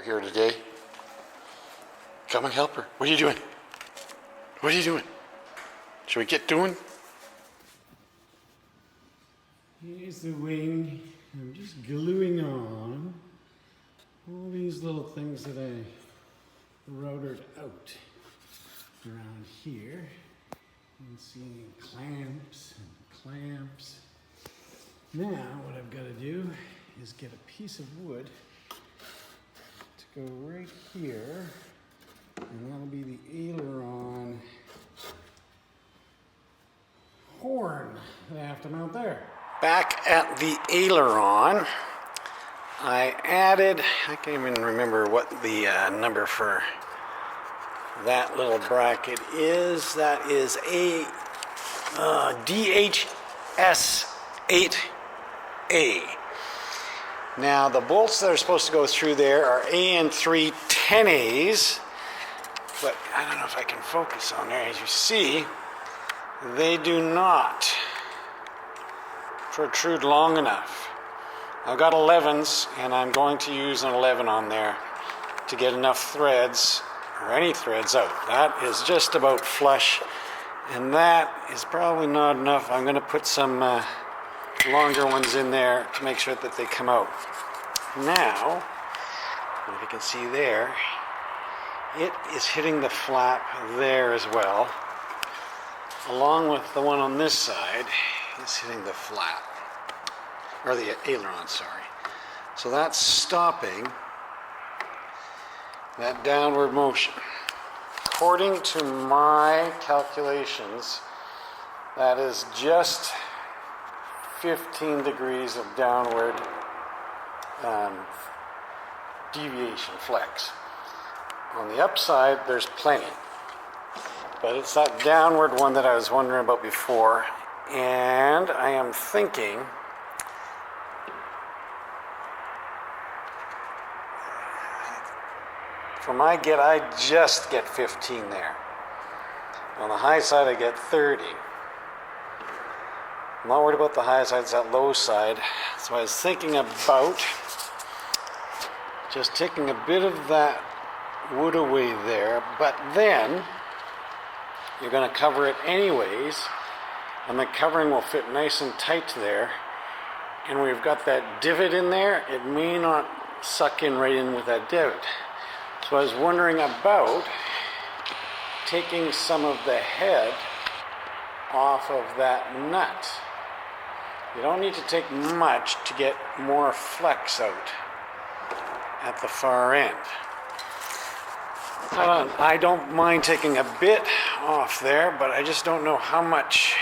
helper here today. Come and help her. What are you doing? What are you doing? Should we get doing? Here's the wing. I'm just gluing on all these little things that I routed out around here. You can see clamps and clamps. Now what I've got to do is get a piece of wood to go right here, and that'll be the aileron horn that I have to mount there. Back at the aileron, I added, I can't even remember what the number for that little bracket is. That is a DHS8A. Now the bolts that are supposed to go through there are AN3 10As, but I don't know if I can focus on there. As you see, they do not protrude long enough. I've got 11s, and I'm going to use an 11 on there to get enough threads, or any threads, out. That is just about flush, and that is probably not enough. I'm going to put some longer ones in there to make sure that they come out. Now, if you can see there, it is hitting the flap there as well, along with the one on this side is hitting the flap, or the aileron, sorry. So that's stopping that downward motion. According to my calculations, that is just 15 degrees of downward deviation, flex. On the upside, there's plenty. But it's that downward one that I was wondering about before. And I am thinking for my get, I just get 15 there. On the high side, I get 30. I'm not worried about the high side, it's that low side. So I was thinking about just taking a bit of that wood away there, but then you're going to cover it anyways, and the covering will fit nice and tight there. And we've got that divot in there, it may not suck in right in with that divot. So I was wondering about taking some of the head off of that nut. You don't need to take much to get more flex out at the far end. I don't mind taking a bit off there, but I just don't know how much.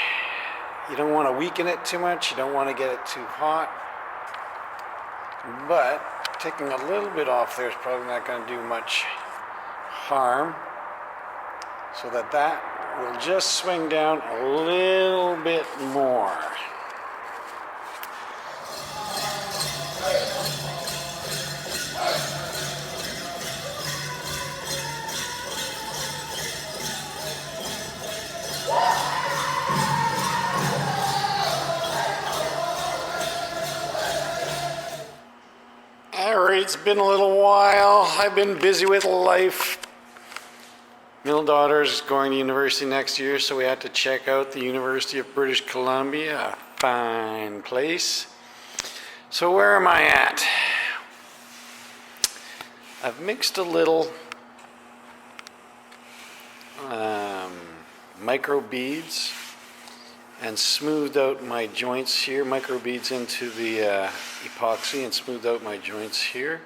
You don't want to weaken it too much, you don't want to get it too hot. But taking a little bit off there is probably not going to do much harm, so that will just swing down a little bit more. Alright, it's been a little while. I've been busy with life. Middle daughter's going to university next year, so we had to check out the University of British Columbia. A fine place. So where am I at? I've mixed a little micro beads and smoothed out my joints here, micro beads into the epoxy, and smoothed out my joints here.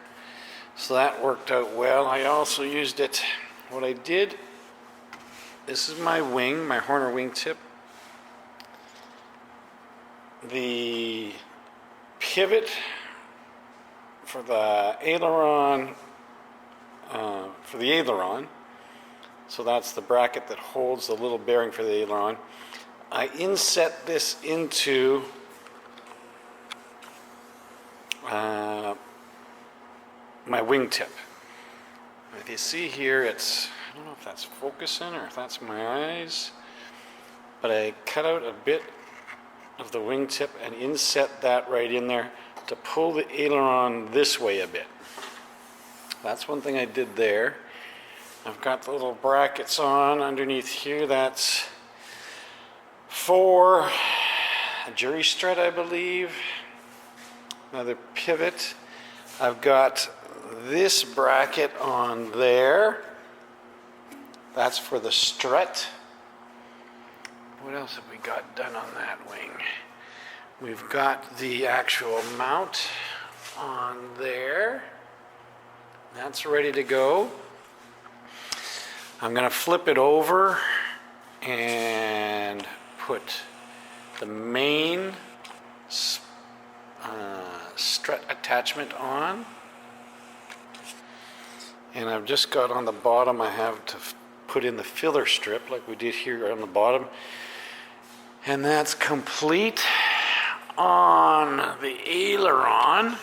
So that worked out well. I also used it, what I did, this is my wing, my Horner wingtip. The pivot for the aileron, so that's the bracket that holds the little bearing for the aileron. I inset this into my wingtip. If you see here, it's, I don't know if that's focusing or if that's my eyes, but I cut out a bit of the wingtip and inset that right in there to pull the aileron this way a bit. That's one thing I did there. I've got the little brackets on underneath here. That's for a jury strut, I believe. Another pivot. I've got this bracket on there. That's for the strut. What else have we got done on that wing? We've got the actual mount on there. That's ready to go. I'm going to flip it over and put the main strut attachment on. And I've just got on the bottom, I have to put in the filler strip like we did here on the bottom. And that's complete. On the aileron,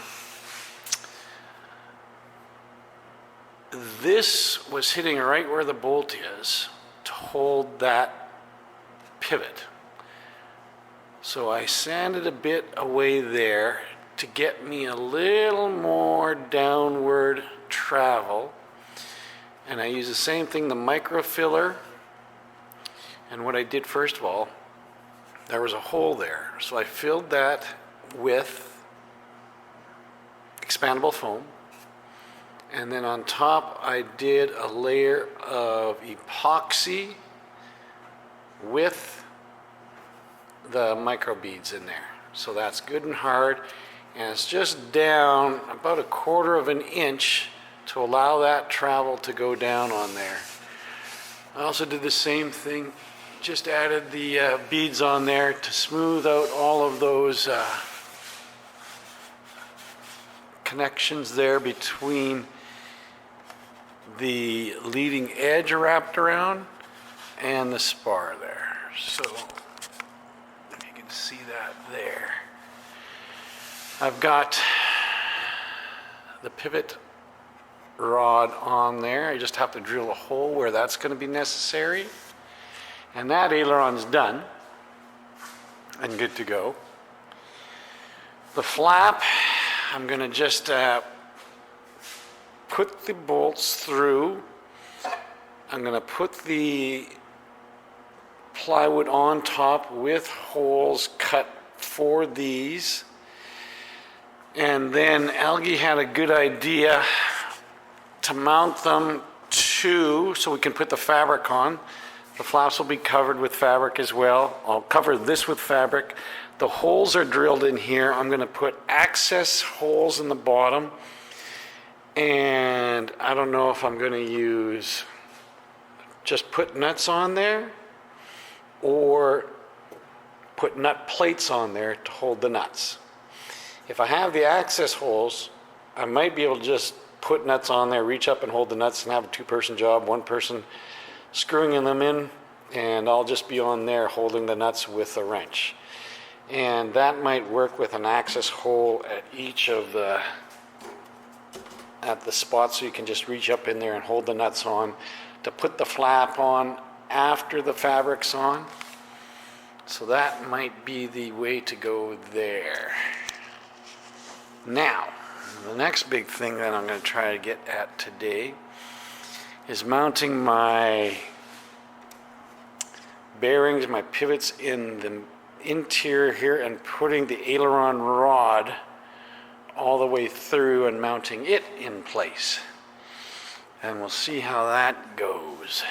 this was hitting right where the bolt is to hold that pivot. So I sanded a bit away there to get me a little more downward travel. And I use the same thing, the micro filler. And what I did first of all, there was a hole there. So I filled that with expandable foam. And then on top, I did a layer of epoxy with the micro beads in there. So that's good and hard. And it's just down about 1/4 of an inch to allow that travel to go down on there. I also did the same thing, just added the beads on there to smooth out all of those connections there between the leading edge wrapped around and the spar there. So if you can see that there. I've got the pivot rod on there. I just have to drill a hole where that's going to be necessary. And that aileron's done and good to go. The flap, I'm going to just put the bolts through. I'm going to put the plywood on top with holes cut for these. And then Algie had a good idea to mount them to, so we can put the fabric on. The flaps will be covered with fabric as well. I'll cover this with fabric. The holes are drilled in here. I'm going to put access holes in the bottom. And I don't know if I'm going to use just put nuts on there or put nut plates on there to hold the nuts. If I have the access holes, I might be able to just put nuts on there, reach up and hold the nuts and have a 2-person job, 1 person screwing them in, and I'll just be on there holding the nuts with a wrench. And that might work with an access hole at each of the spots, so you can just reach up in there and hold the nuts on to put the flap on after the fabric's on. So that might be the way to go there. Now, the next big thing that I'm going to try to get at today is mounting my bearings, my pivots in the interior here and putting the aileron rod all the way through and mounting it in place. And we'll see how that goes.